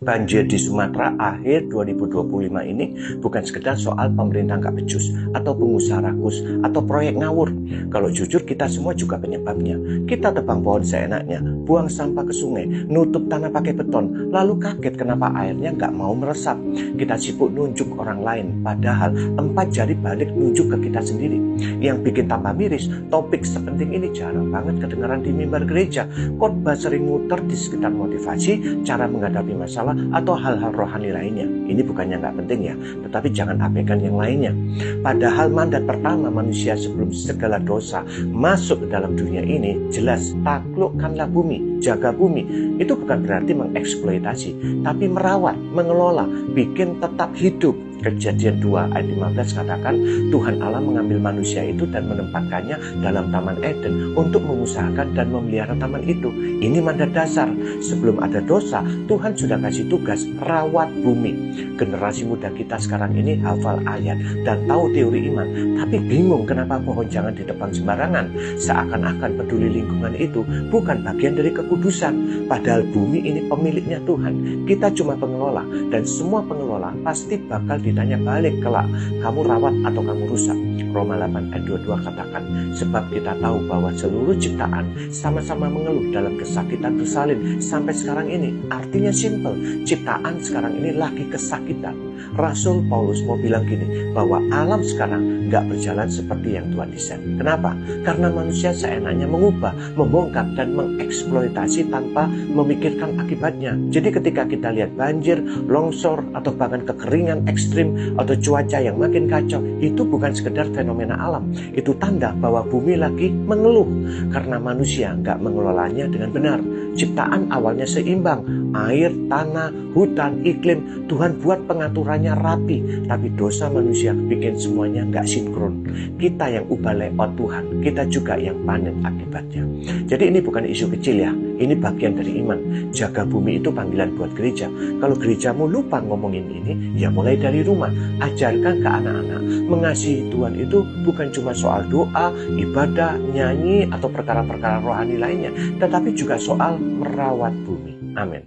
Banjir di Sumatera akhir 2025 ini bukan sekedar soal pemerintah nggak becus, atau pengusaha rakus, atau proyek ngawur. Kalau jujur, kita semua juga penyebabnya. Kita tebang pohon seenaknya, buang sampah ke sungai, nutup tanah pakai beton, lalu kaget kenapa airnya nggak mau meresap. Kita sibuk nunjuk orang lain, padahal 4 jari balik nunjuk ke kita sendiri. Yang bikin tambah miris, topik sepenting ini jarang banget kedengaran di mimbar gereja. Khotbah sering muter di sekitar motivasi, cara menghadapi masalah, atau hal-hal rohani lainnya. Ini bukannya nggak penting ya, tetapi jangan abaikan yang lainnya. Padahal mandat pertama manusia sebelum segala dosa masuk ke dalam dunia ini jelas, taklukkanlah bumi, jaga bumi. Itu bukan berarti mengeksploitasi, tapi merawat, mengelola, bikin tetap hidup. Kejadian 2 ayat 15 katakan, Tuhan Allah mengambil manusia itu dan menempatkannya dalam Taman Eden untuk mengusahakan dan memelihara taman itu. Ini mandat dasar. Sebelum ada dosa, Tuhan sudah kasih tugas rawat bumi. Generasi muda kita sekarang ini hafal ayat dan tahu teori iman, tapi bingung kenapa pohon jangan ditebang sembarangan. Seakan-akan peduli lingkungan itu bukan bagian dari kekudusan. Padahal bumi ini pemiliknya Tuhan. Kita cuma pengelola, dan semua pengelola pasti bakal ditanya balik kelak, kamu rawat atau kamu rusak. Roma 8 ayat 22 katakan, sebab kita tahu bahwa seluruh ciptaan sama-sama mengeluh dalam kesakitan bersalin sampai sekarang ini. Artinya simple, ciptaan sekarang ini lagi kesakitan. Rasul Paulus mau bilang gini, bahwa alam sekarang nggak berjalan seperti yang Tuhan desain. Kenapa? Karena manusia seenaknya mengubah, membongkar, dan mengeksploitasi tanpa memikirkan akibatnya. Jadi ketika kita lihat banjir, longsor, atau bahkan kekeringan ekstrim, atau cuaca yang makin kacau, itu bukan sekedar fenomena alam. Itu tanda bahwa bumi lagi mengeluh karena manusia nggak mengelolanya dengan benar. Ciptaan awalnya seimbang, air, tanah, hutan, iklim, Tuhan buat pengaturannya rapi, tapi dosa manusia bikin semuanya nggak sinkron. Kita yang ubah layout Tuhan, kita juga yang panen akibatnya. Jadi ini bukan isu kecil ya, ini bagian dari iman. Jaga bumi itu panggilan buat gereja. Kalau gerejamu lupa ngomongin ini, ya mulai dari rumah. Ajarkan ke anak-anak, mengasihi Tuhan itu bukan cuma soal doa, ibadah, nyanyi, atau perkara-perkara rohani lainnya, tetapi juga soal merawat bumi. Amin.